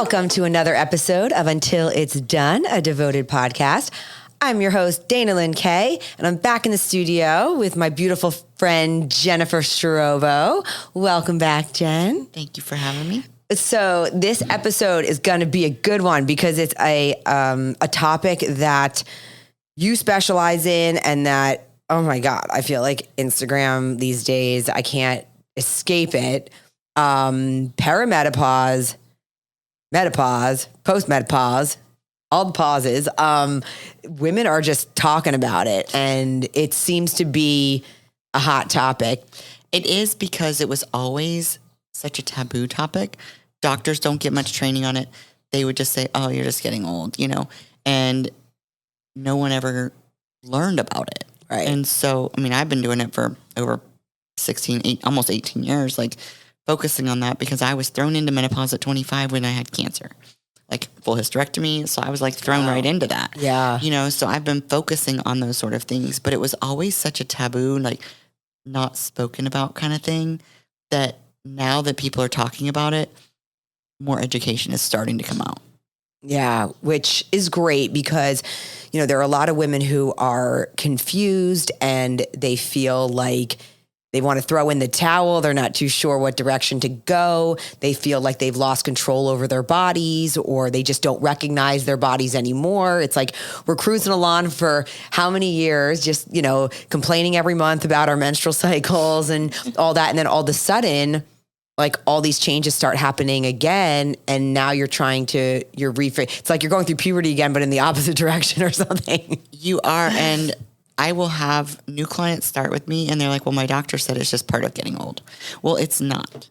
Welcome to another episode of Until It's Done, a devoted podcast. I'm your host, Dana Lynn Kay, and I'm back in the studio with my beautiful friend, Gennifer Strobo. Welcome back, Genn. Thank you for having me. So this episode is going to be a good one because it's a topic that you specialize in and that, oh my God, I feel like Instagram these days, I can't escape it. Perimenopause, menopause, postmenopause, all the pauses. Women are just talking about it, and it seems to be a hot topic. It is because it was always such a taboo topic. Doctors don't get much training on it. They would just say, oh, you're just getting old, and no one ever learned about it. Right. And so, I've been doing it for over almost 18 years, focusing on that because I was thrown into menopause at 25 when I had cancer, full hysterectomy. So I was thrown right into that. Yeah. So I've been focusing on those sort of things, but it was always such a taboo, not spoken about kind of thing, that now that people are talking about it, more education is starting to come out. Yeah, which is great because, there are a lot of women who are confused and they feel like they want to throw in the towel. They're not too sure what direction to go. They feel like they've lost control over their bodies, or they just don't recognize their bodies anymore. It's like we're cruising along for how many years, just, complaining every month about our menstrual cycles and all that. And then all of a sudden, all these changes start happening again. And now you're it's like you're going through puberty again, but in the opposite direction or something. You are. And I will have new clients start with me and they're like, well, my doctor said it's just part of getting old. Well, it's not.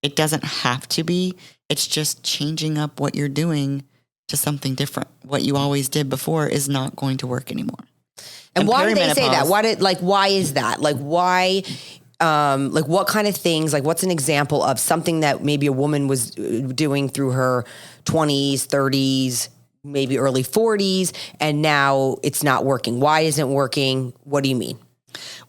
It doesn't have to be. It's just changing up what you're doing to something different. What you always did before is not going to work anymore. And why do they say that? Why is that? Why, what kind of things, what's an example of something that maybe a woman was doing through her 20s, 30s, maybe early 40s, and now it's not working? Why isn't it working? What do you mean?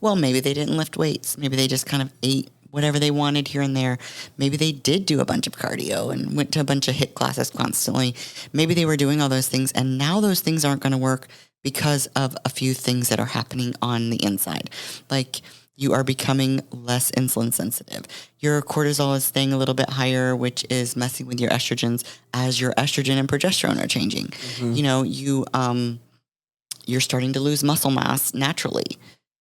Well, maybe they didn't lift weights. Maybe they just kind of ate whatever they wanted here and there. Maybe they did do a bunch of cardio and went to a bunch of HIIT classes constantly. Maybe they were doing all those things, and now those things aren't going to work because of a few things that are happening on the inside. You are becoming less insulin sensitive. Your cortisol is staying a little bit higher, which is messing with your estrogens as your estrogen and progesterone are changing. Mm-hmm. You're starting to lose muscle mass naturally.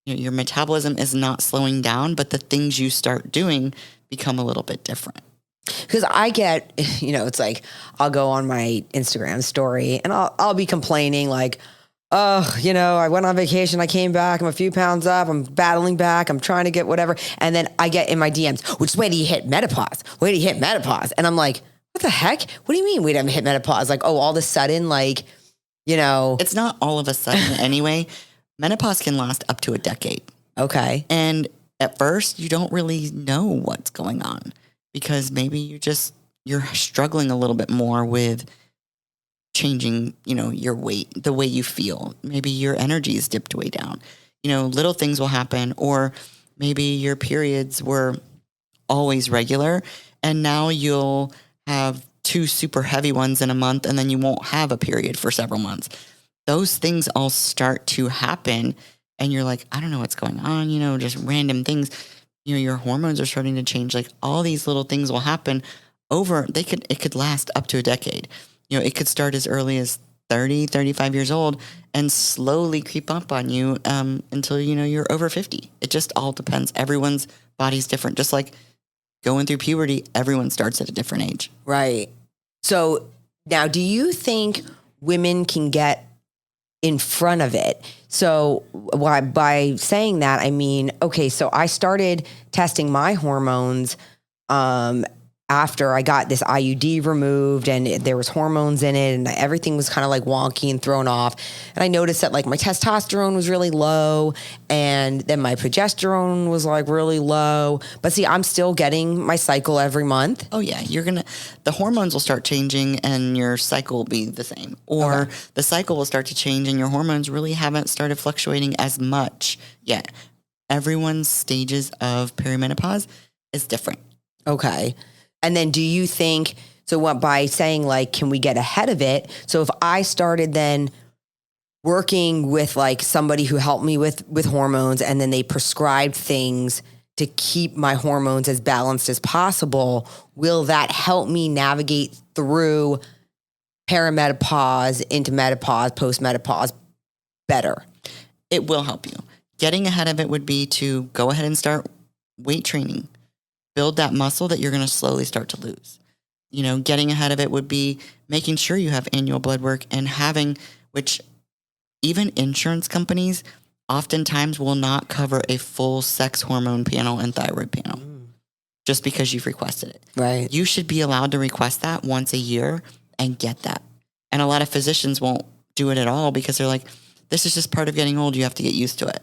Your metabolism is not slowing down, but the things you start doing become a little bit different. Because I get, it's I'll go on my Instagram story and I'll be complaining oh, I went on vacation, I came back, I'm a few pounds up, I'm battling back, I'm trying to get whatever. And then I get in my DMs, which wait till you hit menopause. Wait till you hit menopause. And I'm like, what the heck? What do you mean we haven't hit menopause? All of a sudden, It's not all of a sudden anyway. Menopause can last up to a decade. Okay. And at first, you don't really know what's going on because maybe you're struggling a little bit more with changing, your weight, the way you feel. Maybe your energy is dipped way down. Little things will happen, or maybe your periods were always regular and now you'll have 2 super heavy ones in a month and then you won't have a period for several months. Those things all start to happen and you're like, I don't know what's going on, just random things. Your hormones are starting to change. All these little things will happen it could last up to a decade. It could start as early as 30, 35 years old and slowly creep up on you until, you're over 50. It just all depends. Everyone's body's different. Just like going through puberty, everyone starts at a different age. Right. So now, do you think women can get in front of it? So by saying that, I mean, okay, so I started testing my hormones after I got this IUD removed and there was hormones in it and everything was kind of wonky and thrown off. And I noticed that my testosterone was really low and then my progesterone was really low. But see, I'm still getting my cycle every month. Oh yeah. The hormones will start changing and your cycle will be the same. Or the cycle will start to change and your hormones really haven't started fluctuating as much yet. Everyone's stages of perimenopause is different. Okay. And then do you think So what, by saying like, can we get ahead of it? So if I started then working with like somebody who helped me with hormones, and then they prescribed things to keep my hormones as balanced as possible, will that help me navigate through perimenopause, into menopause, postmenopause better? It will help you. Getting ahead of it would be to go ahead and start weight training. Build that muscle that you're going to slowly start to lose. Getting ahead of it would be making sure you have annual blood work and having, which even insurance companies oftentimes will not cover a full sex hormone panel and thyroid panel just because you've requested it. Right. You should be allowed to request that once a year and get that. And a lot of physicians won't do it at all because they're like, this is just part of getting old. You have to get used to it.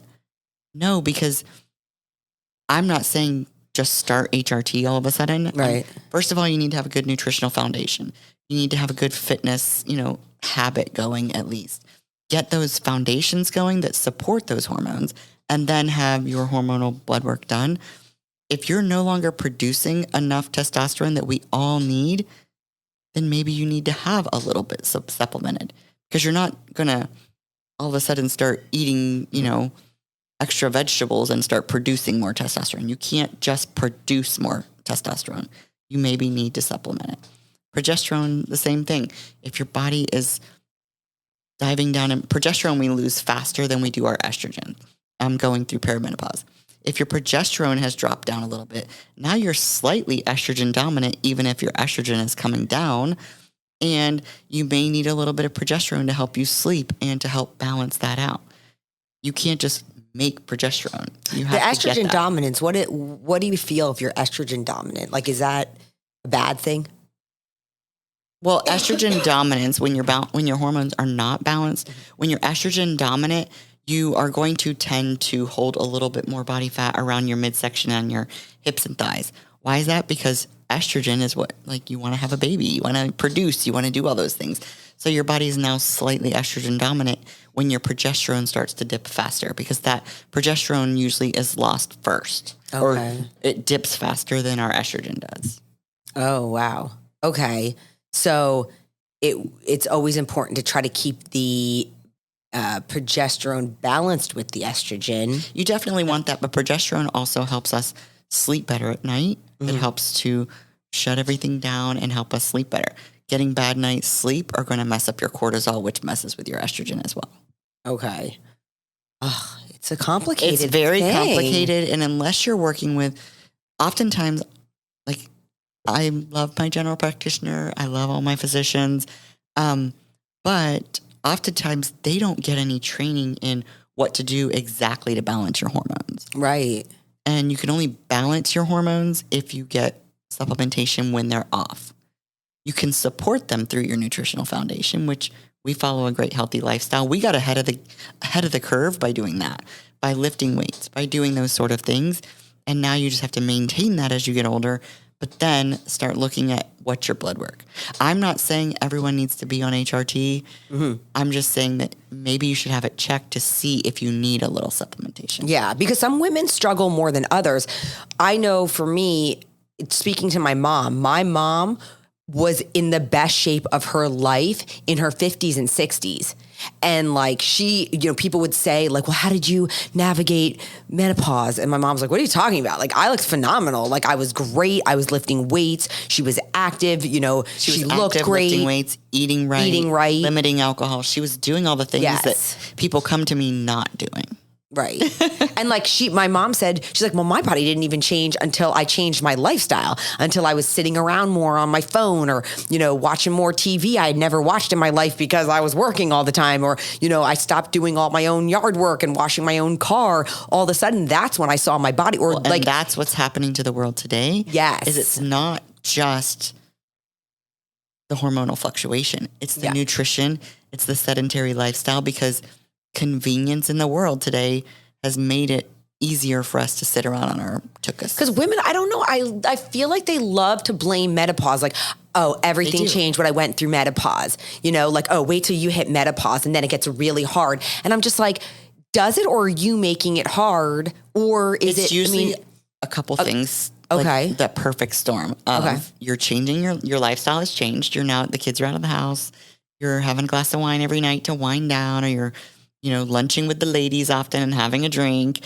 No, because I'm not saying just start HRT all of a sudden. Right. First of all, you need to have a good nutritional foundation. You need to have a good fitness, habit going at least. Get those foundations going that support those hormones, and then have your hormonal blood work done. If you're no longer producing enough testosterone that we all need, then maybe you need to have a little bit supplemented, because you're not going to all of a sudden start eating, extra vegetables and start producing more testosterone. You can't just produce more testosterone. You maybe need to supplement it. Progesterone, the same thing. If your body is diving down in progesterone, we lose faster than we do our estrogen going through perimenopause. If your progesterone has dropped down a little bit, now you're slightly estrogen dominant, even if your estrogen is coming down, and you may need a little bit of progesterone to help you sleep and to help balance that out. You can't just make progesterone. You have the to get estrogen that. dominance, what do you feel if you're estrogen dominant? Like, is that a bad thing? Well, estrogen dominance, when your hormones are not balanced, when you're estrogen dominant, you are going to tend to hold a little bit more body fat around your midsection and your hips and thighs. Why is that? Because estrogen is what, like, you want to have a baby, you want to produce, you want to do all those things. So your body is now slightly estrogen dominant when your progesterone starts to dip faster, because that progesterone usually is lost first. Okay. Or it dips faster than our estrogen does. Oh, wow. Okay. So it's always important to try to keep the progesterone balanced with the estrogen. You definitely want that, but progesterone also helps us sleep better at night. It helps to shut everything down and help us sleep better. Getting bad night's sleep are going to mess up your cortisol, which messes with your estrogen as well. Okay. Oh, it's a complicated It's very thing. complicated, and unless you're working with, oftentimes, like, I love my general practitioner. I love all my physicians. But oftentimes they don't get any training in what to do exactly to balance your hormones. Right. And you can only balance your hormones if you get supplementation when they're off. You can support them through your nutritional foundation, which we follow a great healthy lifestyle. We got ahead of the curve by doing that, by lifting weights, by doing those sort of things. And now you just have to maintain that as you get older, but then start looking at what's your blood work. I'm not saying everyone needs to be on HRT. I'm just saying that maybe you should have it checked to see if you need a little supplementation. Yeah, because some women struggle more than others. I know for me, speaking to my mom was in the best shape of her life in her 50s and 60s. And like she, people would say like, well, how did you navigate menopause? And my mom's like, what are you talking about? Like, I looked phenomenal. Like, I was great. I was lifting weights. She was active. She looked active, great. Lifting weights, eating right, limiting alcohol. She was doing all the things that people come to me not doing. Right. And like my mom said, she's like, well, my body didn't even change until I changed my lifestyle, until I was sitting around more on my phone or, watching more TV I had never watched in my life because I was working all the time. Or, I stopped doing all my own yard work and washing my own car. All of a sudden, that's when I saw my body. Or and that's what's happening to the world today. Yes. Is it's not just the hormonal fluctuation. It's the nutrition. It's the sedentary lifestyle, because convenience in the world today has made it easier for us to sit around on our tuchus. Because women, I don't know, I feel like they love to blame menopause. Like, oh, everything changed when I went through menopause. Like, oh, wait till you hit menopause and then it gets really hard. And I'm just like, does it, or are you making it hard? Or is it's usually a couple things. Okay. Like the perfect storm of you're changing your lifestyle has changed. You're now, the kids are out of the house. You're having a glass of wine every night to wind down, or you're, lunching with the ladies often and having a drink.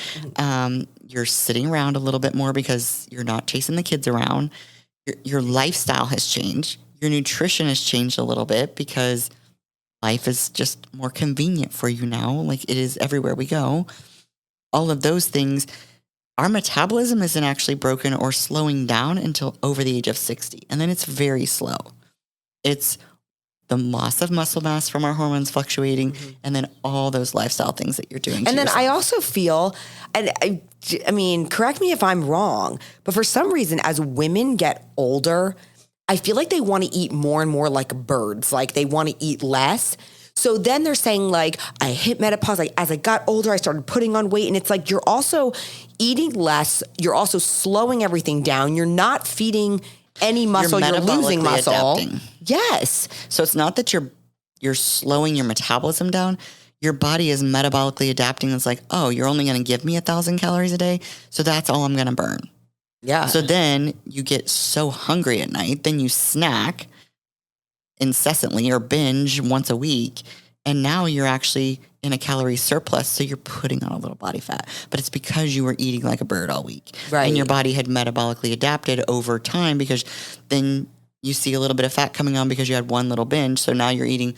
You're sitting around a little bit more because you're not chasing the kids around. Your lifestyle has changed. Your nutrition has changed a little bit because life is just more convenient for you now. Like it is everywhere we go. All of those things. Our metabolism isn't actually broken or slowing down until over the age of 60. And then it's very slow. It's the loss of muscle mass from our hormones fluctuating, and then all those lifestyle things that you're doing. And then yourself. I also feel, and I mean, correct me if I'm wrong, but for some reason, as women get older, I feel like they want to eat more and more like birds. Like they want to eat less. So then they're saying like, I hit menopause. Like as I got older, I started putting on weight. And it's like, you're also eating less. You're also slowing everything down. You're not feeding any muscle. You're losing muscle. Adapting. Yes. So it's not that you're slowing your metabolism down. Your body is metabolically adapting. It's like, oh, you're only going to give me 1,000 calories a day. So that's all I'm going to burn. Yeah. So then you get so hungry at night, then you snack incessantly or binge once a week. And now you're actually in a calorie surplus. So you're putting on a little body fat, but it's because you were eating like a bird all week. Right. And your body had metabolically adapted over time, because then you see a little bit of fat coming on because you had one little binge. So now you're eating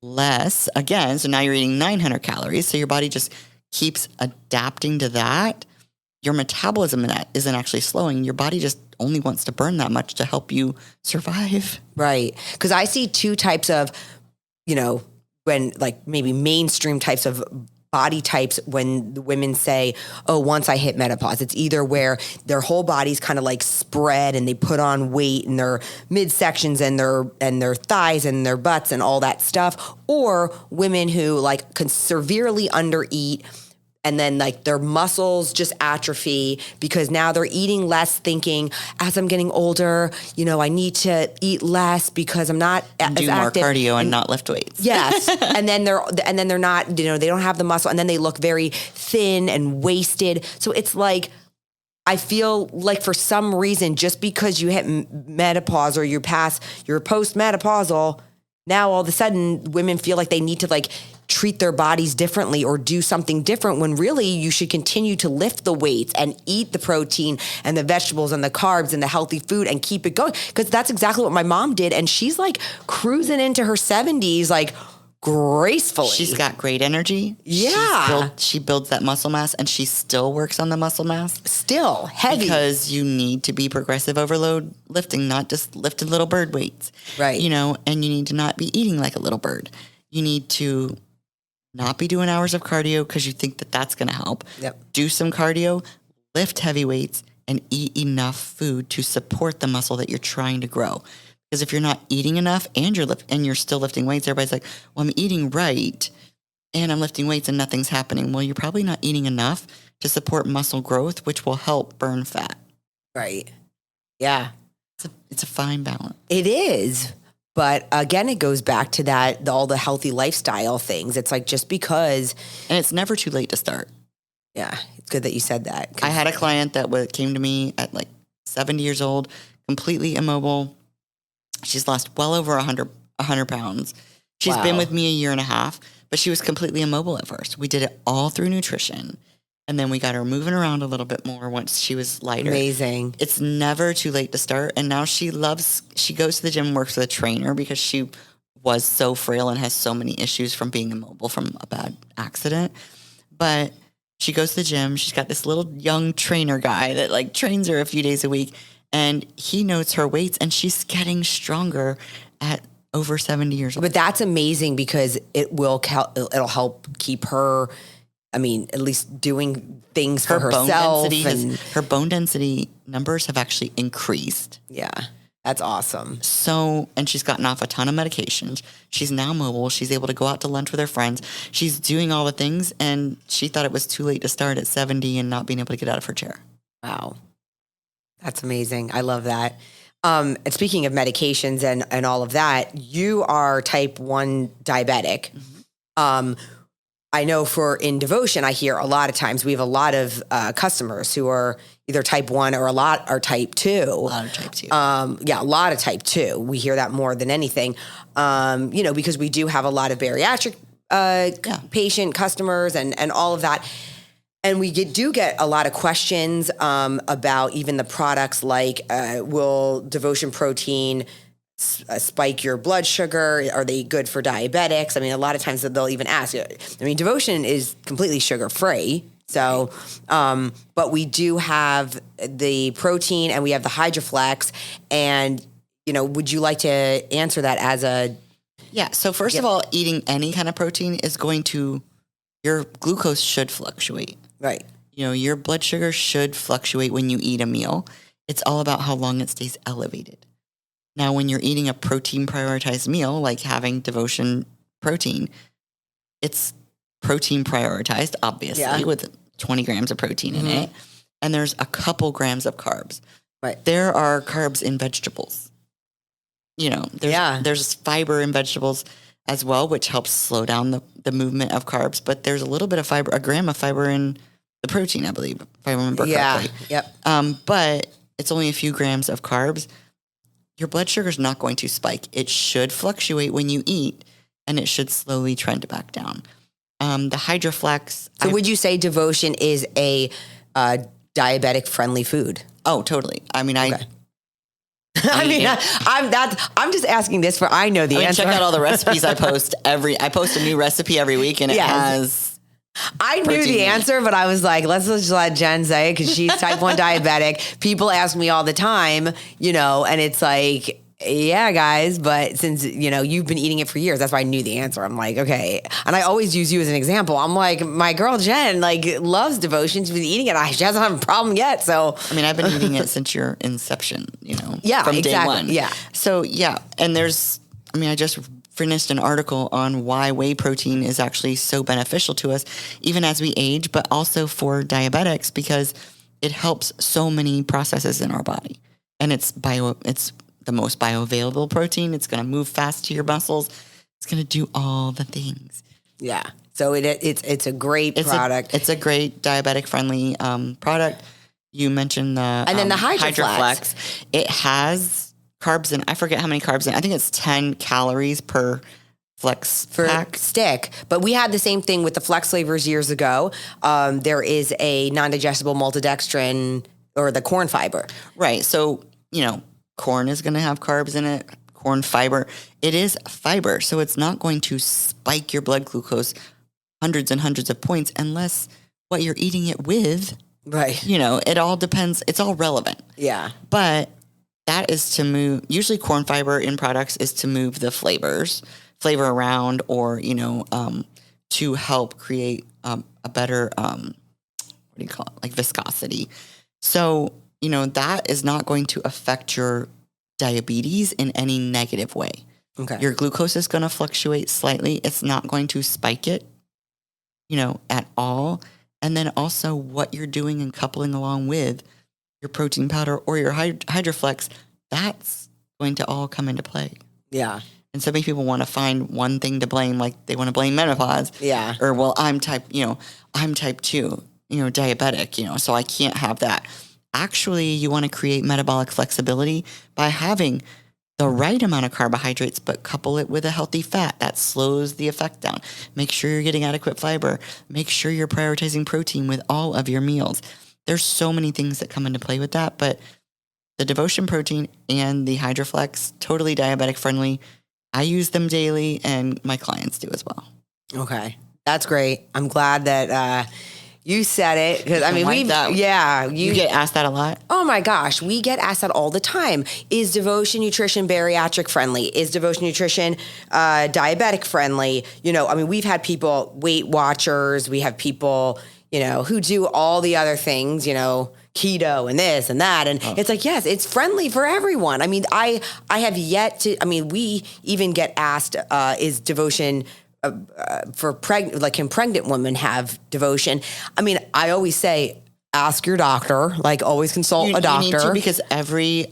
less again. So now you're eating 900 calories. So your body just keeps adapting to that. Your metabolism isn't actually slowing. Your body just only wants to burn that much to help you survive. Right. Because I see two types of, when like maybe mainstream types of body types, when the women say, oh, once I hit menopause, it's either where their whole body's kind of like spread and they put on weight in their midsections and their thighs and their butts and all that stuff, or women who like can severely undereat. And then like their muscles just atrophy because now they're eating less, thinking as I'm getting older, I need to eat less because I'm not as do active. More cardio and not lift weights. Yes. and then they're not, they don't have the muscle, and then they look very thin and wasted. So it's like, I feel like for some reason, just because you hit menopause or you're postmenopausal, now all of a sudden women feel like they need to like treat their bodies differently or do something different, when really you should continue to lift the weights and eat the protein and the vegetables and the carbs and the healthy food and keep it going. Because that's exactly what my mom did. And she's like cruising into her 70s, like gracefully. She's got great energy. Yeah. She builds that muscle mass, and she still works on the muscle mass. Still heavy. Because you need to be progressive overload lifting, not just lifting little bird weights. Right. And you need to not be eating like a little bird. You need to not be doing hours of cardio because you think that that's going to help. Yep. Do some cardio, lift heavy weights, and eat enough food to support the muscle that you're trying to grow. Because if you're not eating enough and you're still lifting weights, everybody's like, well, I'm eating right and I'm lifting weights and nothing's happening. Well, you're probably not eating enough to support muscle growth, which will help burn fat. Right. Yeah. It's a fine balance. It is. But again, it goes back to all the healthy lifestyle things. It's like, just because. And it's never too late to start. Yeah. It's good that you said that. I had a client that came to me at like 70 years old, completely immobile. She's lost well over 100 pounds. She's been with me a year and a half, but she was completely immobile at first. We did it all through nutrition. And then we got her moving around a little bit more once she was lighter. Amazing. It's never too late to start. And now she goes to the gym and works with a trainer because she was so frail and has so many issues from being immobile from a bad accident. But she goes to the gym. She's got this little young trainer guy that like trains her a few days a week. And he notes her weights, and she's getting stronger at over 70 years old. But that's amazing because it'll help keep her, at least doing things for herself. Her bone density numbers have actually increased. Yeah, that's awesome. So, and she's gotten off a ton of medications. She's now mobile. She's able to go out to lunch with her friends. She's doing all the things, and she thought it was too late to start at 70 and not being able to get out of her chair. Wow. That's amazing. I love that. And speaking of medications and all of that, you are type 1 diabetic. I know in Devotion, I hear a lot of times we have a lot of customers who are either type 1 or a lot are type 2. A lot of type 2. Yeah, a lot of type 2. We hear that more than anything, because we do have a lot of bariatric patient customers and all of that. And we do get a lot of questions about even the products like, will Devotion protein spike your blood sugar? Are they good for diabetics? I mean, a lot of times they'll even ask. I mean, Devotion is completely sugar-free. So, but we do have the protein and we have the HydroFlex. And, would you like to answer that as a... Yeah. So first of all, eating any kind of protein is your glucose should fluctuate. Right. Your blood sugar should fluctuate when you eat a meal. It's all about how long it stays elevated. Now, when you're eating a protein prioritized meal, like having Devotion protein, it's protein prioritized, obviously, with 20 grams of protein in it. And there's a couple grams of carbs. Right. There are carbs in vegetables. There's fiber in vegetables as well, which helps slow down the movement of carbs. But there's a little bit of fiber, a gram of fiber in the protein, I believe, if I remember correctly. Yep. But it's only a few grams of carbs. Your blood sugar is not going to spike. It should fluctuate when you eat, and it should slowly trend back down. The HydroFlex. So would you say Devotion is a diabetic-friendly food? Oh, totally. I mean, okay. I'm just asking this I know the answer. Check out all the recipes I post. I post a new recipe every week, and it has... I knew the answer, but I was like, let's just let Jen say it because she's type 1 diabetic. People ask me all the time, and it's like, yeah, guys, but since, you've been eating it for years, that's why I knew the answer. I'm like, okay. And I always use you as an example. I'm like, my girl Jen, loves Devotion. She's been eating it. She hasn't had a problem yet. So, I mean, I've been eating it since your inception, Yeah, from exactly. day one. Yeah. So, yeah. And I just finished an article on why whey protein is actually so beneficial to us, even as we age, but also for diabetics, because it helps so many processes in our body. And it's the most bioavailable protein. It's going to move fast to your muscles. It's going to do all the things. Yeah. So it's a great product. It's a great diabetic friendly product. You mentioned the and then the HydroFlex. It has carbs in. I forget how many carbs in. I think it's 10 calories per Flex pack stick. But we had the same thing with the Flex flavors years ago. There is a non-digestible maltodextrin or the corn fiber. Right. So, corn is going to have carbs in it. Corn fiber. It is fiber. So it's not going to spike your blood glucose hundreds and hundreds of points unless what you're eating it with. Right. It all depends. It's all relevant. Yeah. But that is to move, usually corn fiber in products is to move the flavor around or, to help create a better, like viscosity. So, that is not going to affect your diabetes in any negative way. Okay. Your glucose is going to fluctuate slightly. It's not going to spike it, at all. And then also what you're doing and coupling along with your protein powder or your HydroFlex, that's going to all come into play. Yeah. And so many people want to find one thing to blame, like they want to blame menopause. Yeah. Or, well, I'm type 2, diabetic, so I can't have that. Actually, you want to create metabolic flexibility by having the right amount of carbohydrates, but couple it with a healthy fat that slows the effect down. Make sure you're getting adequate fiber. Make sure you're prioritizing protein with all of your meals. There's so many things that come into play with that, but the Devotion protein and the HydroFlex, totally diabetic friendly. I use them daily and my clients do as well. Okay. That's great. I'm glad that you said it because you get asked that a lot. Oh my gosh, we get asked that all the time. Is Devotion Nutrition bariatric friendly? Is Devotion Nutrition diabetic friendly? We've had people, Weight Watchers. We have people, who do all the other things, keto and this and that. And it's like, yes, it's friendly for everyone. I have yet to, we even get asked, is Devotion for can pregnant women have Devotion? I always say, ask your doctor, always consult a doctor. You need to, because every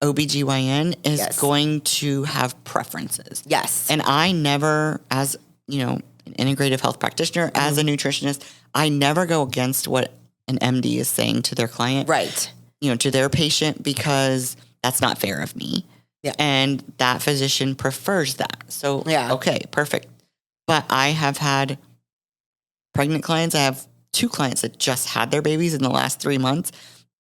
OBGYN is going to have preferences. Yes. And I never, as an integrative health practitioner, as a nutritionist, I never go against what an MD is saying to their client. Right. To their patient, because that's not fair of me. Yeah. And that physician prefers that. So, Yeah. okay, perfect. But I have had pregnant clients. I have 2 clients that just had their babies in the last 3 months,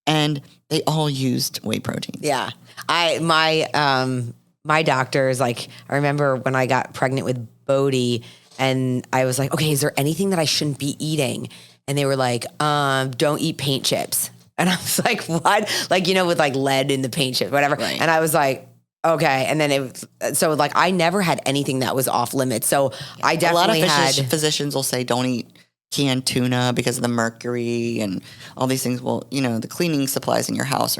and they all used whey protein. Yeah. My doctor is like, I remember when I got pregnant with Bodhi and I was like, okay, is there anything that I shouldn't be eating? And they were like, don't eat paint chips. And I was like, what? Like, with like lead in the paint chips, whatever. Right. And I was like, okay. And then so like, I never had anything that was off limits. So I definitely a lot of physicians will say, don't eat canned tuna because of the mercury and all these things. Well, the cleaning supplies in your house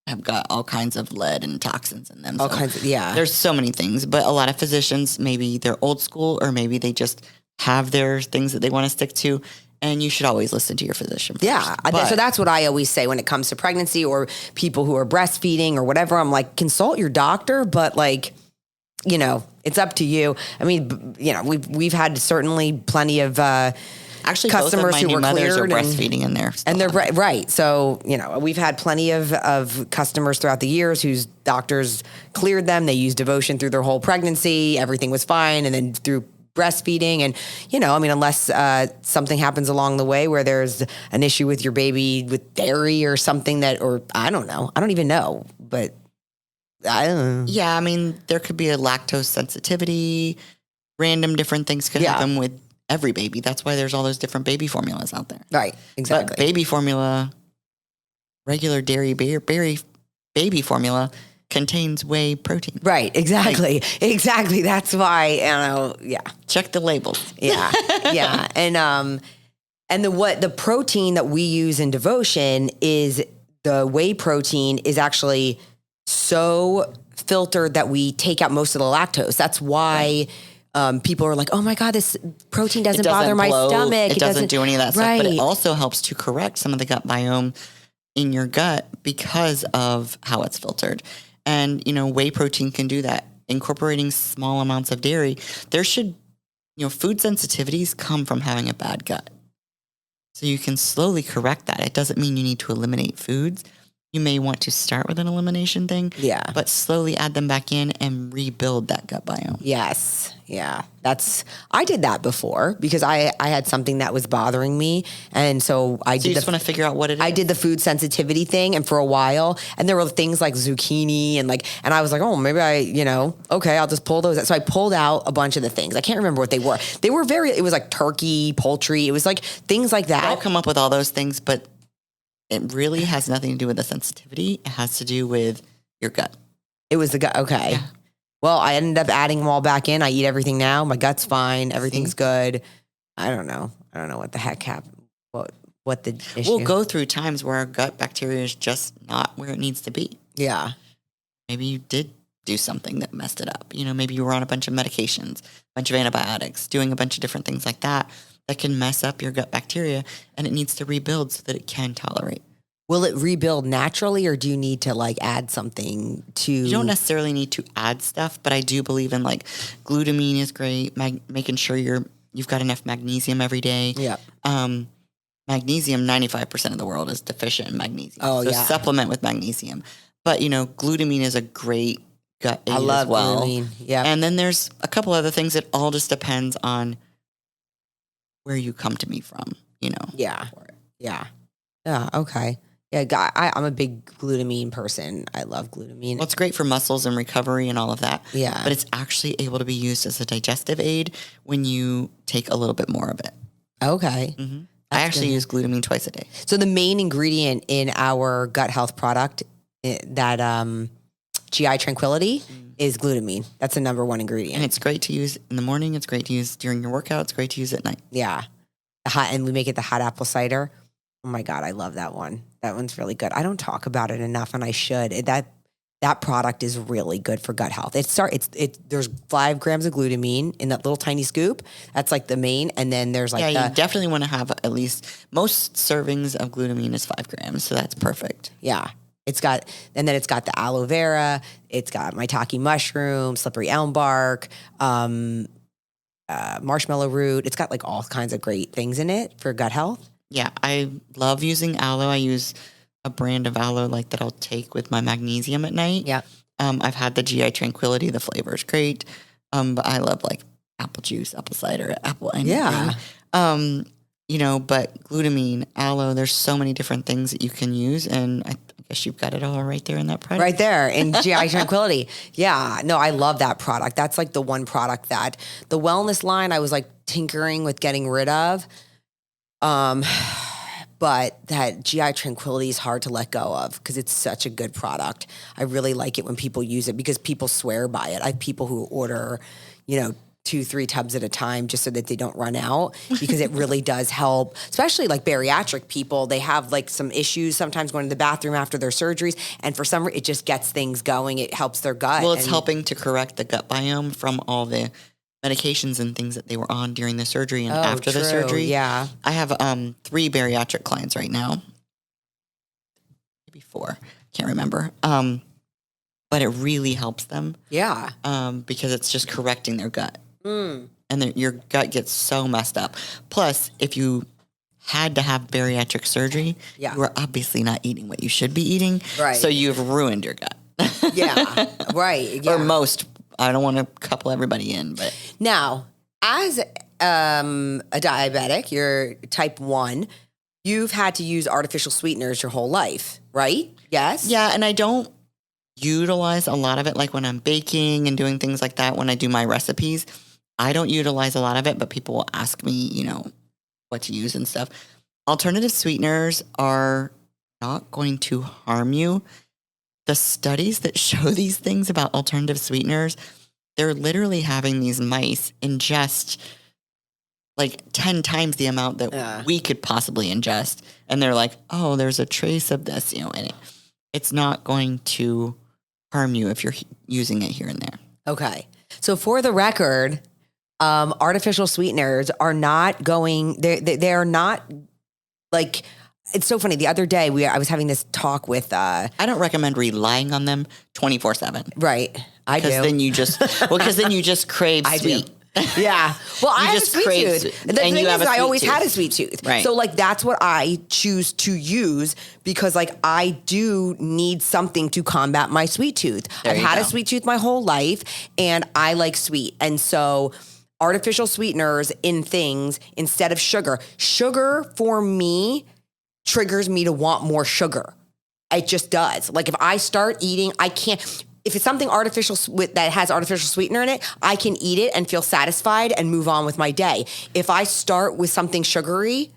have got all kinds of lead and toxins in them. All kinds of, yeah. There's so many things, but a lot of physicians, maybe they're old school, or maybe they just have their things that they want to stick to. And you should always listen to your physician first. Yeah. So that's what I always say when it comes to pregnancy or people who are breastfeeding or whatever. I'm like, consult your doctor, but like, it's up to you. I mean, we've had certainly plenty of, actually, customers both of my who were new mothers cleared are breastfeeding in there, and they're right. So we've had plenty of customers throughout the years whose doctors cleared them. They used Devotion through their whole pregnancy. Everything was fine, and then through breastfeeding, and unless something happens along the way where there's an issue with your baby with dairy or something or I don't know. I don't even know, but I don't know. Yeah, I mean, there could be a lactose sensitivity. Random different things could happen with every baby. That's why there's all those different baby formulas out there. Right, exactly. But baby formula, regular dairy baby formula contains whey protein. Right, exactly. Exactly. That's why, Check the labels. Yeah. Yeah. And the protein that we use in Devotion is the whey protein is actually so filtered that we take out most of the lactose. That's why people are like, oh my God, this protein doesn't bother my stomach. It doesn't do any of that right. stuff, but it also helps to correct some of the gut biome in your gut because of how it's filtered. And, whey protein can do that. Incorporating small amounts of dairy, there should, food sensitivities come from having a bad gut. So you can slowly correct that. It doesn't mean you need to eliminate foods. You may want to start with an elimination thing, but slowly add them back in and rebuild that gut biome. Yes. Yeah. I did that before because I had something that was bothering me. And so you just want to figure out what it is. I did the food sensitivity thing and for a while, and there were things like zucchini and I was like, oh, maybe okay, I'll just pull those out. So I pulled out a bunch of the things. I can't remember what they were. It was like turkey, poultry. It was like things like that. I'll come up with all those things, but it really has nothing to do with the sensitivity. It has to do with your gut. It was the gut. Okay. Yeah. Well, I ended up adding them all back in. I eat everything now. My gut's fine. Everything's good. I don't know what the heck happened. What the issue. We'll go through times where our gut bacteria is just not where it needs to be. Yeah. Maybe you did do something that messed it up. Maybe you were on a bunch of medications, a bunch of antibiotics, doing a bunch of different things like that can mess up your gut bacteria, and it needs to rebuild so that it can tolerate. Will it rebuild naturally, or do you need to add something to? You don't necessarily need to add stuff, but I do believe in glutamine is great. Making sure you've got enough magnesium every day. Yeah. Magnesium, 95% of the world is deficient in magnesium. Oh, so yeah. Supplement with magnesium. But glutamine is a great gut aid I love as well. glutamine. Yeah. And then there's a couple other things. It all just depends on where you come to me from. Yeah. For it. Yeah. Yeah. Okay. Yeah, I'm a big glutamine person. I love glutamine. Well, it's great for muscles and recovery and all of that. Yeah. But it's actually able to be used as a digestive aid when you take a little bit more of it. Okay. Mm-hmm. I actually use glutamine twice a day. So the main ingredient in our gut health product, that GI Tranquility, is glutamine. That's the number one ingredient. And it's great to use in the morning. It's great to use during your workout. It's great to use at night. Yeah. And we make it the hot apple cider. Oh my God, I love that one. That one's really good. I don't talk about it enough, and I should. That product is really good for gut health. There's 5 grams of glutamine in that little tiny scoop. That's the main, and then there's you definitely want to have at least most servings of glutamine is 5 grams, so that's perfect. Yeah. It's got the aloe vera. It's got maitake mushroom, slippery elm bark, marshmallow root. It's got like all kinds of great things in it for gut health. Yeah, I love using aloe. I use a brand of aloe like that I'll take with my magnesium at night. Yeah. I've had the GI Tranquility. The flavor is great. But I love like apple juice, apple cider, apple anything. Yeah. But glutamine, aloe, there's so many different things that you can use. And I guess you've got it all right there in that product. Right there in GI Tranquility. Yeah. No, I love that product. That's like the one product that the wellness line I was like tinkering with getting rid of. But that GI Tranquility is hard to let go of because it's such a good product. I really like it when people use it because people swear by it. I have people who order, 2-3 tubs at a time just so that they don't run out because it really does help, especially like bariatric people. They have like some issues sometimes going to the bathroom after their surgeries. And for some reason, it just gets things going. It helps their gut. Well, it's helping to correct the gut biome from all the medications and things that they were on during the surgery and after the surgery. Yeah. I have 3 bariatric clients right now. Maybe 4. Can't remember. But it really helps them. Yeah. Because it's just correcting their gut. Mm. And your gut gets so messed up. Plus, if you had to have bariatric surgery, you are obviously not eating what you should be eating. Right. So you've ruined your gut. Yeah. Right. Yeah. Or most. I don't want to couple everybody in, but now, as a diabetic, you're type 1, you've had to use artificial sweeteners your whole life, right? Yes? Yeah, and I don't utilize a lot of it, like when I'm baking and doing things like that, when I do my recipes. I don't utilize a lot of it, but people will ask me, what to use and stuff. Alternative sweeteners are not going to harm you. The studies that show these things about alternative sweeteners, they're literally having these mice ingest like 10 times the amount that we could possibly ingest. And they're like, oh, there's a trace of this, in it. It's not going to harm you if you're using it here and there. Okay. So for the record, artificial sweeteners are not going, they're not like, it's so funny. The other day I was having this talk with, I don't recommend relying on them 24/7. Right. I do. Because then you just crave sweet. Yeah. Well, I have a just sweet crave tooth. sweet. The thing And you have is, a I sweet always tooth. had a sweet tooth. Right. So like that's what I choose to use because like I do need something to combat my sweet tooth. I've had a sweet tooth my whole life and I like sweet. And so artificial sweeteners in things instead of sugar. Sugar for me triggers me to want more sugar. It just does. Like if I start eating, I can't. If it's something artificial that has artificial sweetener in it, I can eat it and feel satisfied and move on with my day. If I start with something sugary,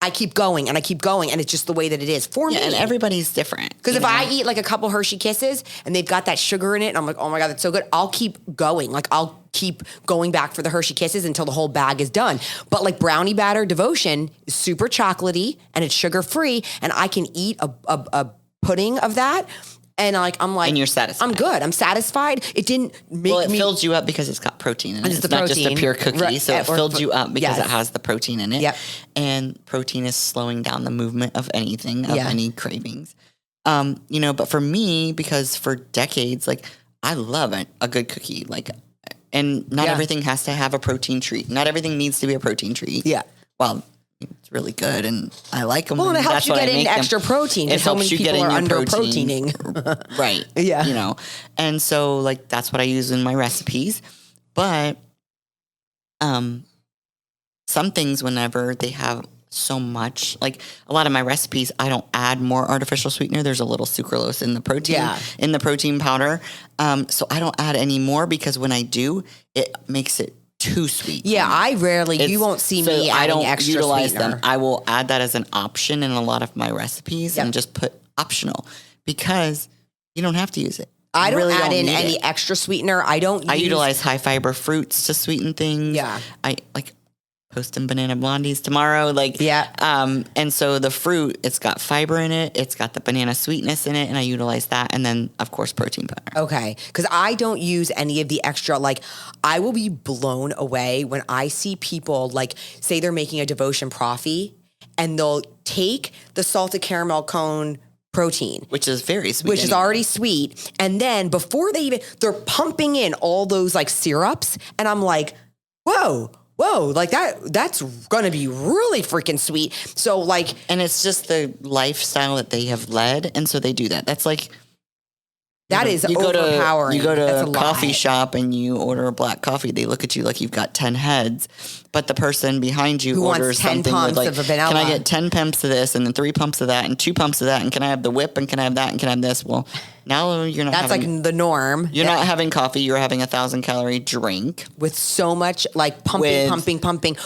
I keep going and I keep going, and it's just the way that it is for me. And everybody's different. Because if I eat like a couple Hershey Kisses and they've got that sugar in it, and I'm like, oh my God, that's so good, I'll keep going. Like I'll keep going back for the Hershey Kisses until the whole bag is done. But like brownie batter devotion is super chocolatey and it's sugar free, and I can eat a pudding of that. And and you're satisfied. I'm good. I'm satisfied. It didn't make it fills you up because it's got protein in it. It's not just a pure cookie. Right. So it filled you up because it has the protein in it. Yep. And protein is slowing down the movement of anything, of any cravings. But for me, because for decades, like I love a good cookie. And not everything has to have a protein treat. Not everything needs to be a protein treat. Yeah. Well, it's really good, and I like them. Well, and it helps you get in extra protein because so many people are under proteining. Right. Yeah. And so that's what I use in my recipes. But some things, whenever they have so much, like a lot of my recipes, I don't add more artificial sweetener. There's a little sucralose in the protein, in the protein powder. So I don't add any more because when I do, it makes it too sweet. Yeah, I rarely. You won't see me adding extra utilize sweetener. them. I will add that as an option in a lot of my recipes and just put optional because you don't have to use it. I don't add in any extra sweetener. I utilize high fiber fruits to sweeten things. Yeah, I posting banana blondies tomorrow. And so the fruit, it's got fiber in it. It's got the banana sweetness in it. And I utilize that. And then, of course, protein powder. Okay. Because I don't use any of the extra, I will be blown away when I see people, say they're making a devotion profi and they'll take the salted caramel cone protein. Which is very sweet. Which is already sweet. And then before they're pumping in all those, syrups. And I'm like, whoa, like that's going to be really freaking sweet. So like, and it's just the lifestyle that they have led. And so they do that. That's like, that is overpowering. You go That's to a a coffee lot. shop and you order a black coffee. They look at you like you've got 10 heads, but the person behind you Who wants orders 10 something with pumps like, of a vanilla? can I get 10 pumps of this and then 3 pumps of that and 2 pumps of that? And can I have the whip and can I have that and can I have this? Well, now you're not That's having, like the norm. you're not having coffee. You're having 1,000-calorie drink With so much like pumping,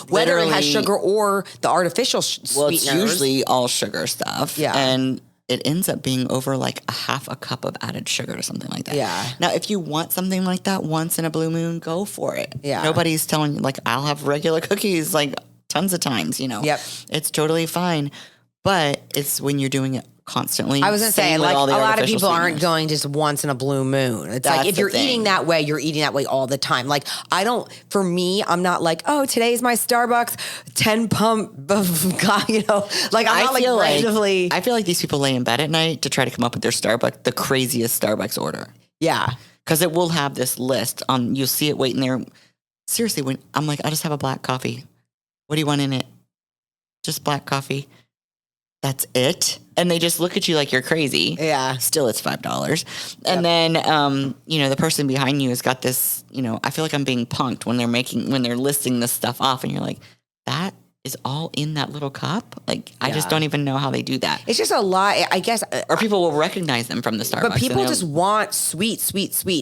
whether it has literally- sugar or the artificial Well, sweeteners. it's usually all sugar stuff. Yeah. And it ends up being over like a half a cup of added sugar or something like that. Yeah. Now, if you want something like that once in a blue moon, go for it. Yeah. Nobody's telling you, like, I'll have regular cookies like tons of times, you know. Yep. It's totally fine. But it's when you're doing it constantly. I was going to say, same with like, a all the lot of artificial people aren't sweeteners. going just once in a blue moon. It's That's like, if the you're thing. eating that way, you're eating that way all the time. Like, for me, I'm not like, oh, today's my Starbucks 10 pump of, you know, like, I'm not like randomly. I feel like these people lay in bed at night to try to come up with their Starbucks, the craziest Starbucks order. Yeah. Because it will have this list on, you'll see it waiting there. Seriously, when I'm like, I'll just have a black coffee. What do you want in it? Just black coffee. That's it. And they just look at you like you're crazy. Yeah. Still, it's $5. And then, you know, the person behind you has got this, you know, I feel like I'm being punked when they're listing this stuff off and you're like, that is all in that little cup? Like, I just don't even know how they do that. It's just a lot, I guess. Or people will recognize them from the Starbucks. But people just want sweet.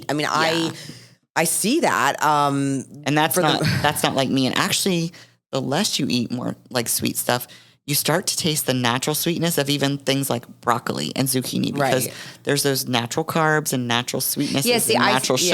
I mean, I see that. And that's not like me. And actually, the less you eat more like sweet stuff, you start to taste the natural sweetness of even things like broccoli and zucchini because there's those natural carbs and natural sweetnesses and natural sugars.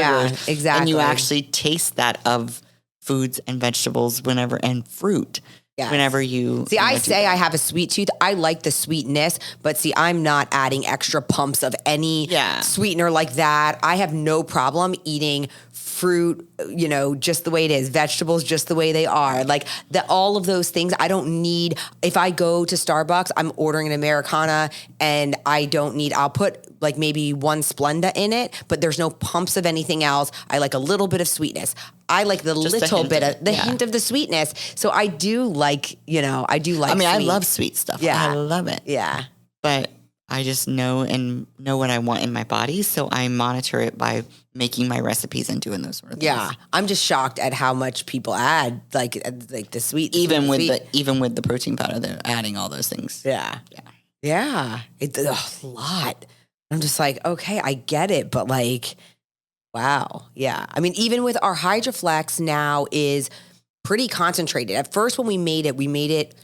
Yeah, exactly. And you actually taste that of foods and vegetables and fruit. Yes. Whenever you see, I say I have a sweet tooth. I like the sweetness, but see, I'm not adding extra pumps of any sweetener like that. I have no problem eating fruit, you know, just the way it is, vegetables just the way they are. Like all of those things, I don't need. If I go to Starbucks, I'm ordering an Americana, and I'll put like maybe 1 Splenda in it, but there's no pumps of anything else. I like a little bit of sweetness. I like the Just little bit of the hint of the sweetness. So I do like, you know, I mean, sweet. I love sweet stuff. Yeah. I love it. Yeah. But I just know what I want in my body. So I monitor it by making my recipes and doing those sort of things. Yeah. I'm just shocked at how much people add like the sweet. Even with the protein powder, they're adding all those things. Yeah. It's a lot. I'm just like, okay, I get it, but like, wow. Yeah. I mean, even with our HydraFlex now is pretty concentrated. At first when we made it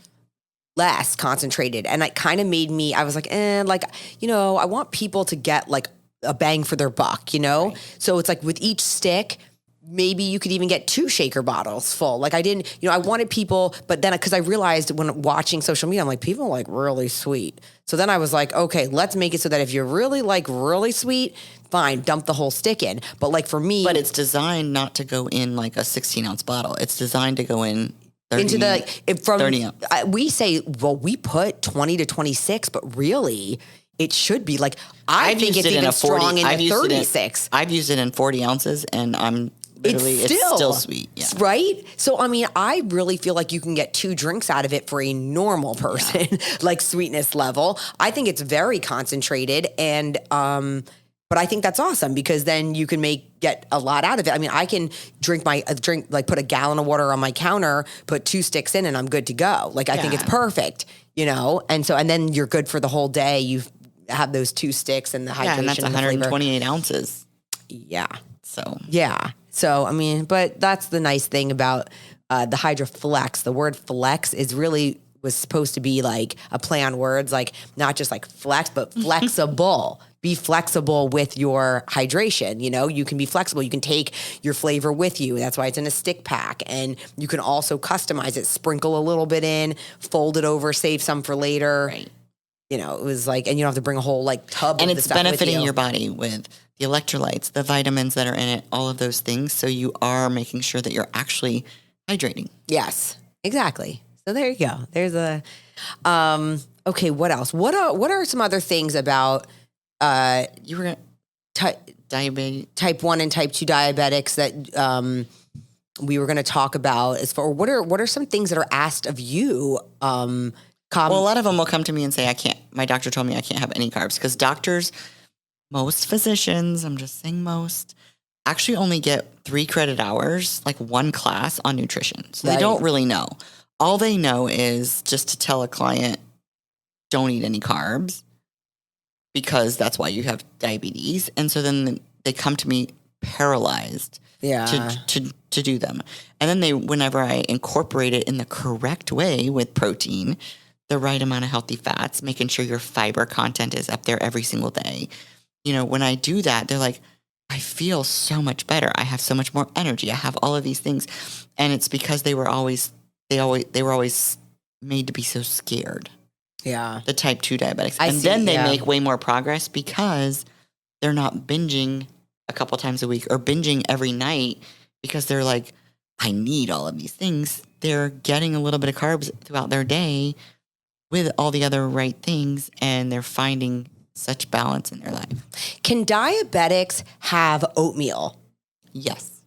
less concentrated, and it kind of made me, I was like, like, you know, I want people to get like a bang for their buck, you know? Right. So it's like with each stick, maybe you could even get 2 shaker bottles full. Like I didn't, you know, I wanted people, but then because I realized when watching social media, I'm like, people like really sweet. So then I was like, okay, let's make it so that if you're really like really sweet, fine, dump the whole stick in. But like for me. But it's designed not to go in like a 16-ounce bottle. It's designed to go in 30, into the, from 30 ounce. We say, well, we put 20 to 26, but really it should be like, I think it's even strong in the 36. I've used it in 40 ounces and it's still sweet. Yeah. Right? So, I mean, I really feel like you can get 2 drinks out of it for a normal person, like sweetness level. I think it's very concentrated and, but I think that's awesome because then you can get a lot out of it. I mean, I can drink like put a gallon of water on my counter, put 2 sticks in and I'm good to go. Like, I think it's perfect, you know? And then you're good for the whole day. You have those 2 sticks and the hydration and that's 128 ounces. Yeah. So. Yeah. So, I mean, but that's the nice thing about the HydraFlex. The word flex was supposed to be like a play on words, like not just like flex, but flexible. Be flexible with your hydration. You know, you can be flexible. You can take your flavor with you. That's why it's in a stick pack. And you can also customize it, sprinkle a little bit in, fold it over, save some for later. Right. You know, it was like, and you don't have to bring a whole like tub and of the it's stuff benefiting with you. your body with the electrolytes, the vitamins that are in it, all of those things. So you are making sure that you're actually hydrating. Yes, exactly. So there you go. There's a, okay. What else? What are some other things about, you were type 1 and type 2 diabetics that, we were going to talk about as far what are some things that are asked of you. Well, a lot of them will come to me and say, my doctor told me I can't have any carbs, because most physicians, I'm just saying most, actually only get 3 credit hours, like 1 class on nutrition. So they don't really know. All they know is just to tell a client, don't eat any carbs, because that's why you have diabetes. And so then they come to me paralyzed to do them. And then whenever I incorporate it in the correct way with protein, the right amount of healthy fats, making sure your fiber content is up there every single day. When I do that, they're like, I feel so much better. I have so much more energy. I have all of these things. And it's because they were always made to be so scared. Yeah. The type 2 diabetics. Then they make way more progress because they're not binging a couple times a week or binging every night, because they're like, I need all of these things. They're getting a little bit of carbs throughout their day with all the other right things, and they're finding such balance in their life. Can diabetics have oatmeal? Yes.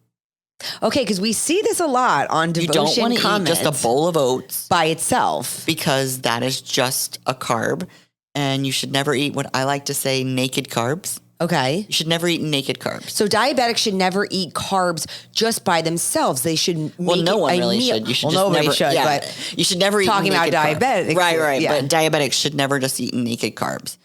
Okay, because we see this a lot on devotion comments. You don't want to eat just a bowl of oats by itself, because that is just a carb, and you should never eat what I like to say naked carbs. Okay. You should never eat naked carbs. So diabetics should never eat carbs just by themselves. They should make no one really meal. should. You should nobody never, should. yeah, but you should never eat talking naked about carbs. diabetics. Right. Yeah. But diabetics should never just eat naked carbs.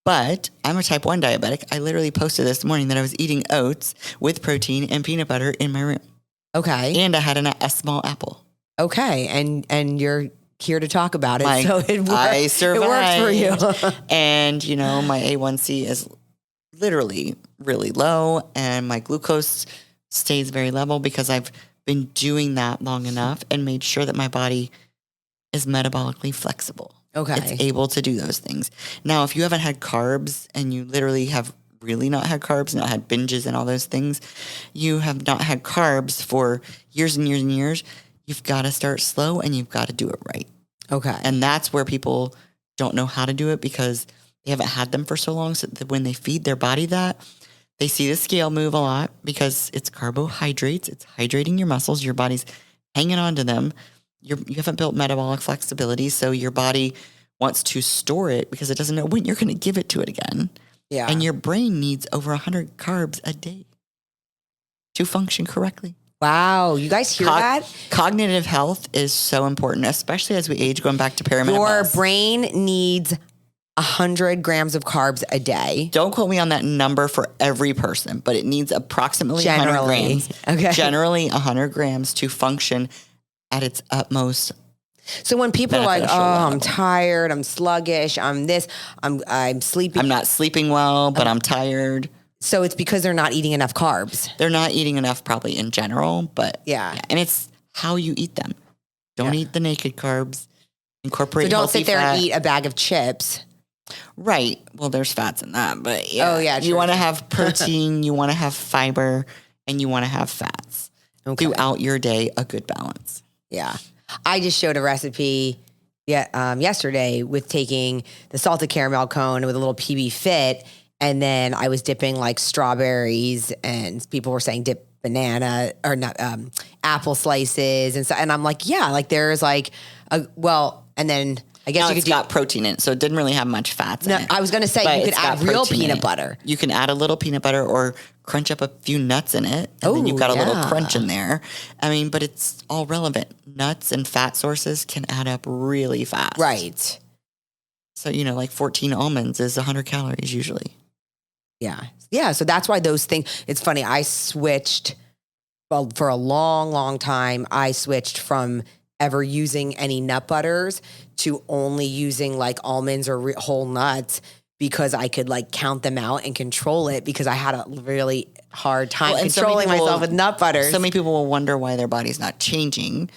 But I'm a type 1 diabetic. I literally posted this morning that I was eating oats with protein and peanut butter in my room. Okay. And I had a small apple. Okay. And you're here to talk about it. So it works. I survived. It works for you. And, my A1C is literally really low, and my glucose stays very level because I've been doing that long enough and made sure that my body is metabolically flexible. Okay. It's able to do those things. Now, if you haven't had carbs and you literally have really not had carbs, not had binges and all those things, you have not had carbs for years and years and years, you've got to start slow and you've got to do it right. Okay. And that's where people don't know how to do it because they haven't had them for so long. So that when they feed their body that, they see the scale move a lot because it's carbohydrates. It's hydrating your muscles. Your body's hanging on to them. You haven't built metabolic flexibility, so your body wants to store it because it doesn't know when you're going to give it to it again. Yeah. And your brain needs over 100 carbs a day to function correctly. Wow. You guys hear that? Cognitive health is so important, especially as we age, going back to perimenopause. Your brain needs 100 grams of carbs a day. Don't quote me on that number for every person, but it needs approximately 100 grams. Okay. Generally 100 grams to function at its utmost. So when people are like, beneficial level. I'm tired, I'm sluggish, I'm this, I'm sleeping. I'm not sleeping well, but I'm tired. So it's because they're not eating enough carbs. They're not eating enough probably in general, but yeah. And it's how you eat them. Don't eat the naked carbs. Incorporate So don't healthy sit there fat. and eat a bag of chips. Right. Well, there's fats in that, but yeah. Oh, yeah, You true. want to have protein, you want to have fiber, and you want to have fats. Okay. Throughout your day, a good balance. Yeah. I just showed a recipe yesterday with taking the salted caramel cone with a little PB Fit, and then I was dipping like strawberries, and people were saying dip banana or not apple slices, and I'm like, yeah, like there's like and then I guess Now you it's could got protein in it, so it didn't really have much fats in it. I was going to say But you could it's got add real protein in peanut it. butter. You can add a little peanut butter or crunch up a few nuts in it. And then you've got a little crunch in there. I mean, but it's all relevant. Nuts and fat sources can add up really fast. Right. So, like 14 almonds is 100 calories usually. Yeah. Yeah. So that's why those things, it's funny. I switched, for a long, long time, I switched from ever using any nut butters to only using like almonds or whole nuts because I could like count them out and control it because I had a really hard time controlling myself with nut butters. So many people will wonder why their body's not changing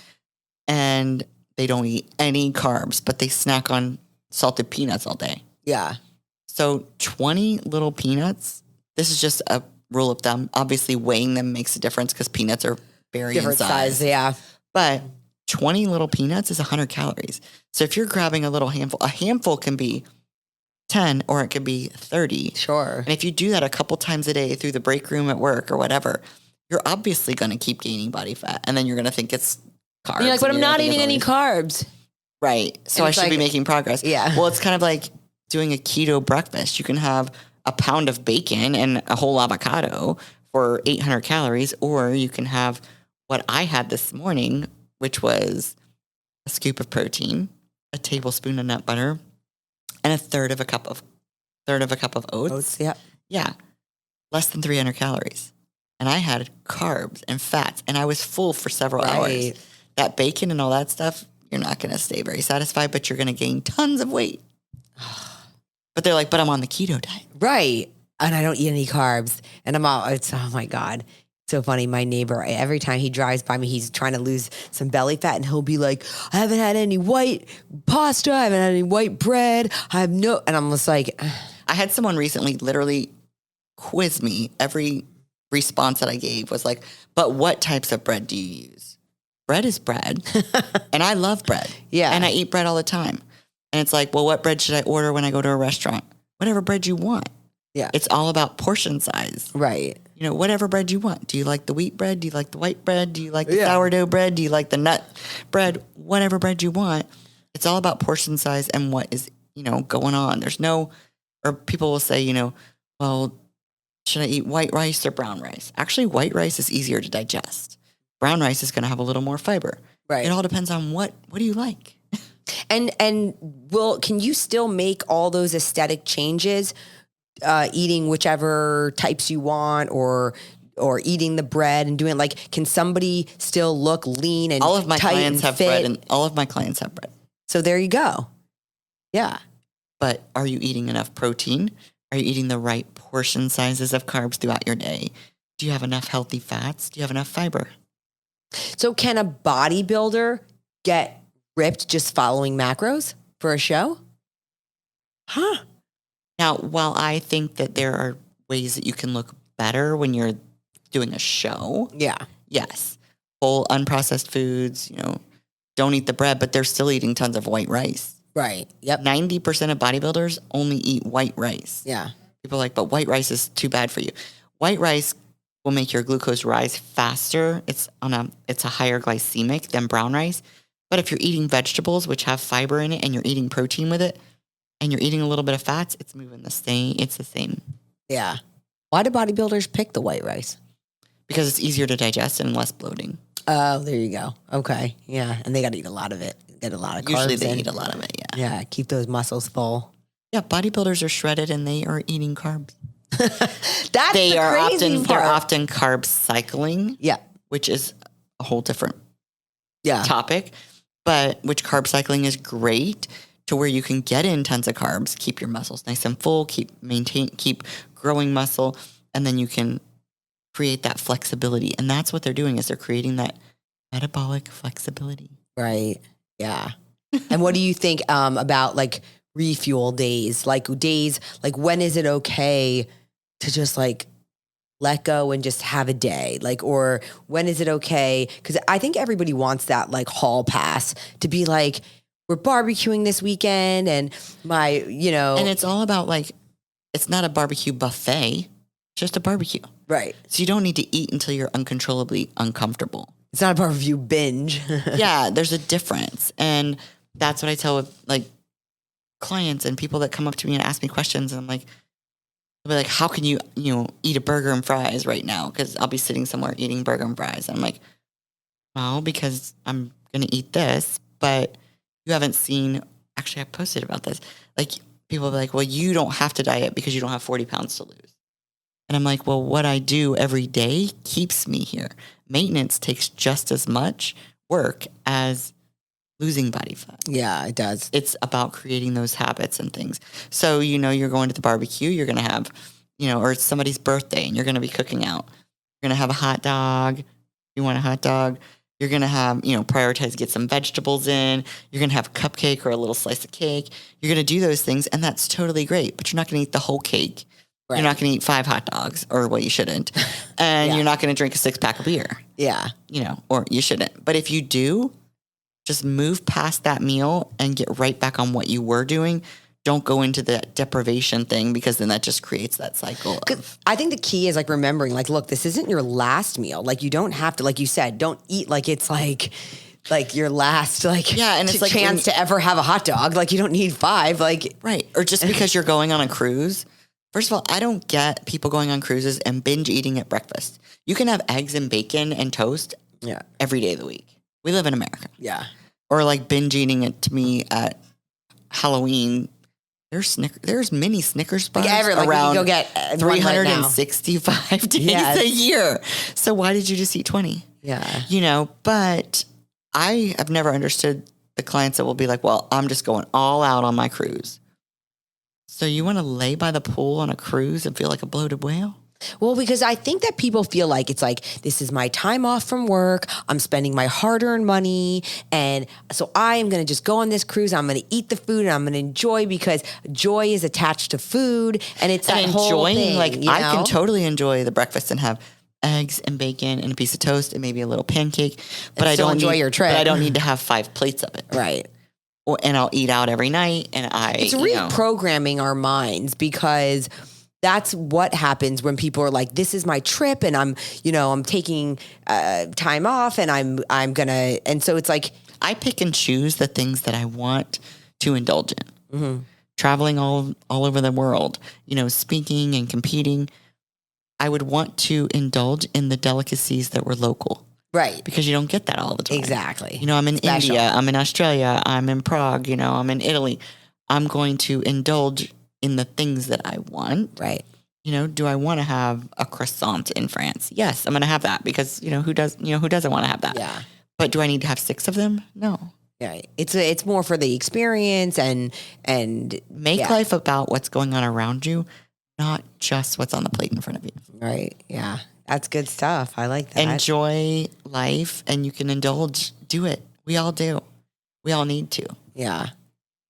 and they don't eat any carbs, but they snack on salted peanuts all day. Yeah. So 20 little peanuts, this is just a rule of thumb. Obviously weighing them makes a difference because peanuts are very Different size. Yeah. But 20 little peanuts is 100 calories. So if you're grabbing a handful can be 10 or it could be 30. Sure. And if you do that a couple times a day through the break room at work or whatever, you're obviously going to keep gaining body fat. And then you're going to think it's carbs. And you're like, but and I'm you're gonna not think eating it's any all carbs. right. So And I it's should be like- making progress. Yeah. Well, it's kind of like doing a keto breakfast. You can have a pound of bacon and a whole avocado for 800 calories, or you can have what I had this morning, which was a scoop of protein, a tablespoon of nut butter, and a third of a cup of oats. Oats, yeah. Yeah. Less than 300 calories. And I had carbs and fats, and I was full for several hours. Right. That bacon and all that stuff, you're not going to stay very satisfied, but you're going to gain tons of weight. But they're like, but I'm on the keto diet. Right. And I don't eat any carbs. And oh my God. So funny. My neighbor, every time he drives by me, he's trying to lose some belly fat and he'll be like, I haven't had any white pasta. I haven't had any white bread. and I'm just like, I had someone recently literally quiz me. Every response that I gave was like, but what types of bread do you use? Bread is bread. And I love bread. Yeah. And I eat bread all the time. And it's like, well, what bread should I order when I go to a restaurant? Whatever bread you want. yeah. It's all about portion size. Right. You know, whatever bread you want. Do you like the wheat bread? Do you like the white bread? Do you like the Yeah. sourdough bread? Do you like the nut bread? Whatever bread you want. It's all about portion size and what is, going on. Or people will say, well, should I eat white rice or brown rice? Actually, white rice is easier to digest. Brown rice is going to have a little more fiber. Right. It all depends on what do you like? And can you still make all those aesthetic changes, eating whichever types you want or eating the bread and doing can somebody still look lean and All of my tight clients and have fit? bread, and all of my clients have bread. So there you go. Yeah. But are you eating enough protein? Are you eating the right portion sizes of carbs throughout your day? Do you have enough healthy fats? Do you have enough fiber? So can a bodybuilder get ripped just following macros for a show? Huh. Now, while I think that there are ways that you can look better when you're doing a show, Yeah. yes, whole unprocessed foods, don't eat the bread, but they're still eating tons of white rice. Right. Yep. 90% of bodybuilders only eat white rice. Yeah. People are like, but white rice is too bad for you. White rice will make your glucose rise faster. It's a higher glycemic than brown rice. But if you're eating vegetables, which have fiber in it, and you're eating protein with it, and you're eating a little bit of fats, it's moving the same. It's the same. Yeah. Why do bodybuilders pick the white rice? Because it's easier to digest and less bloating. Oh, there you go. Okay. Yeah. And they got to eat a lot of it. Get a lot of carbs. Usually they in. eat a lot of it, yeah. Yeah. Keep those muscles full. Yeah, bodybuilders are shredded and they are eating carbs. That's They're part. often carb cycling, Yeah. which is a whole different Yeah. topic, but which carb cycling is great to where you can get in tons of carbs, keep your muscles nice and full, keep growing muscle, and then you can create that flexibility. And that's what they're doing is they're creating that metabolic flexibility. Right. Yeah. And what do you think about refuel days? When is it okay to just let go and just have a day? Or when is it okay? Because I think everybody wants that hall pass to be we're barbecuing this weekend and And it's all about it's not a barbecue buffet, it's just a barbecue. right. So you don't need to eat until you're uncontrollably uncomfortable. It's not a barbecue binge. Yeah, there's a difference. And that's what I tell with clients and people that come up to me and ask me questions. And I'm like, they'll be like, how can you eat a burger and fries right now? Because I'll be sitting somewhere eating burger and fries. I'm like, well, because I'm going to eat this, but you haven't seen, actually I posted about this. People will be like, well, you don't have to diet because you don't have 40 pounds to lose. And I'm like, well, what I do every day keeps me here. Maintenance takes just as much work as losing body fat. Yeah, it does. It's about creating those habits and things. So, you're going to the barbecue, you're going to have, or it's somebody's birthday and you're going to be cooking out. You're going to have a hot dog. You want a hot dog. You're going to have, prioritize, get some vegetables in. You're going to have a cupcake or a little slice of cake. You're going to do those things. And that's totally great. But you're not going to eat the whole cake. Right. You're not going to eat 5 hot dogs, or you shouldn't. And You're not going to drink a 6-pack of beer. Yeah. Or you shouldn't. But if you do, just move past that meal and get right back on what you were doing. don't go into that deprivation thing, because then that just creates that cycle. I think the key is like remembering, like, look, this isn't your last meal. Like, you don't have to, like you said, don't eat like it's like your last, like, and it's like chance to ever have a hot dog. Like, you don't need 5, like. Right. Or just because you're going on a cruise. First of all, I don't get people going on cruises and binge eating at breakfast. You can have eggs and bacon and toast every day of the week. We live in America. Yeah. Or like binge eating it to me at Halloween. There's mini Snickers bars around go get 365 days a year. So why did you just eat 20? Yeah. But I have never understood the clients that will be like, well, I'm just going all out on my cruise. So you want to lay by the pool on a cruise and feel like a bloated whale? Well, because I think that people feel like it's like, this is my time off from work. I'm spending my hard-earned money. And so I am going to just go on this cruise. I'm going to eat the food and I'm going to enjoy, because joy is attached to food. And it's that whole thing. Like, I can totally enjoy the breakfast and have eggs and bacon and a piece of toast and maybe a little pancake. But I don't enjoy your trip. But I don't need to have 5 plates of it. Right. And I'll eat out every night. And it's reprogramming our minds, because that's what happens when people are like, this is my trip and I'm taking time off and I'm going to, and so it's like, I pick and choose the things that I want to indulge in. Mm-hmm. Traveling all over the world, speaking and competing. I would want to indulge in the delicacies that were local. Right. Because you don't get that all the time. Exactly. I'm in India, I'm in Australia, I'm in Prague, I'm in Italy. I'm going to indulge in the things that I want. Right. Do I want to have a croissant in France? Yes, I'm going to have that, because, who doesn't want to have that? Yeah. But do I need to have 6 of them? No. Right. It's more for the experience and make life about what's going on around you, not just what's on the plate in front of you. Right. Yeah. That's good stuff. I like that. Enjoy life, and you can indulge. Do it. We all do. We all need to. Yeah.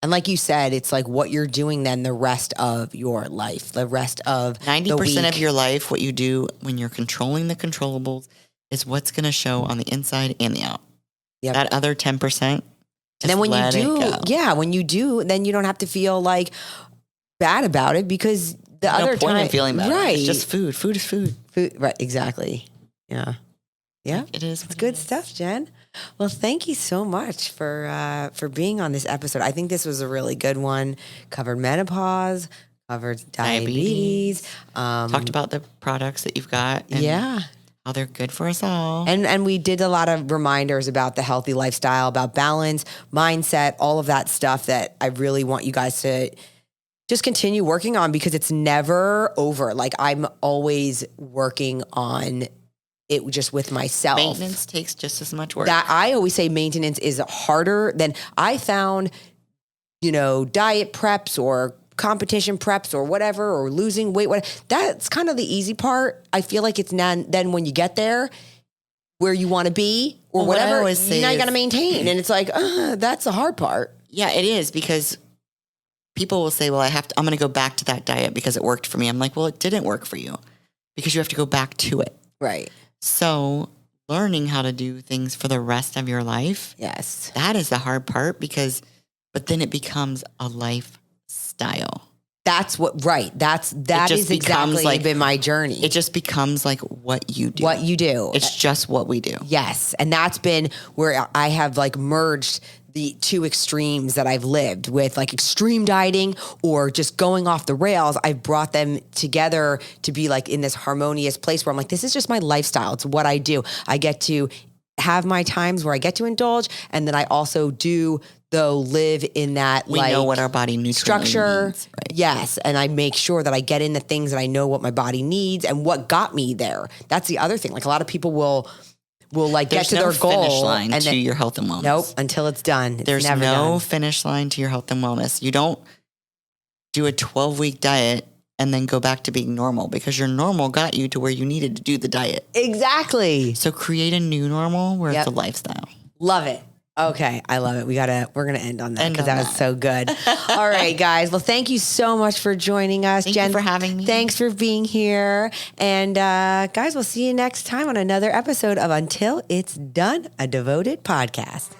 And like you said, it's like what you're doing then the rest of your life, the rest of 90% of your life, what you do when you're controlling the controllables is what's going to show on the inside and the out. Yep. That other 10%, and then when you do, then you don't have to feel like bad about it, because the other point time in feeling bad. Right. It's just food. Food is food. Food. Right. Exactly. Yeah. Yeah. It is. It's good stuff, Genn. Well, thank you so much for being on this episode. I think this was a really good one. Covered menopause, covered diabetes. Talked about the products that you've got. And how they're good for us all. And we did a lot of reminders about the healthy lifestyle, about balance, mindset, all of that stuff that I really want you guys to just continue working on, because it's never over. Like, I'm always working on it just with myself. Maintenance takes just as much work. That I always say maintenance is harder than I found, diet preps or competition preps or whatever, or losing weight. That's kind of the easy part. I feel like it's then when you get there where you want to be or whatever, now you got to maintain. And it's like, that's the hard part. Yeah, it is, because people will say, well, I'm going to go back to that diet because it worked for me. I'm like, well, it didn't work for you, because you have to go back to it. Right. So learning how to do things for the rest of your life. Yes. That is the hard part, but then it becomes a lifestyle. That is exactly like, been my journey. It just becomes like what you do. What you do. It's just what we do. Yes. And that's been where I have like merged the 2 extremes that I've lived with, like extreme dieting or just going off the rails. I've brought them together to be like in this harmonious place where I'm like, this is just my lifestyle. It's what I do. I get to have my times where I get to indulge. And then I also do, though, live in that we know what our body nutritionally structure needs, right? Yes. And I make sure that I get in the things that I know what my body needs and what got me there. That's the other thing. Like, a lot of people will like There's get to their goal. Finish line to your health and wellness. Nope, until it's done. There's never no done. finish line to your health and wellness. You don't do a 12-week diet and then go back to being normal, because your normal got you to where you needed to do the diet. Exactly. So create a new normal where it's a lifestyle. Love it. Okay, I love it. We're going to end on that, because that was so good. All right, guys. Well, thank you so much for joining us. Thank Genn, you for having me. Thanks for being here. And guys, we'll see you next time on another episode of Until It's Done, a Devoted podcast.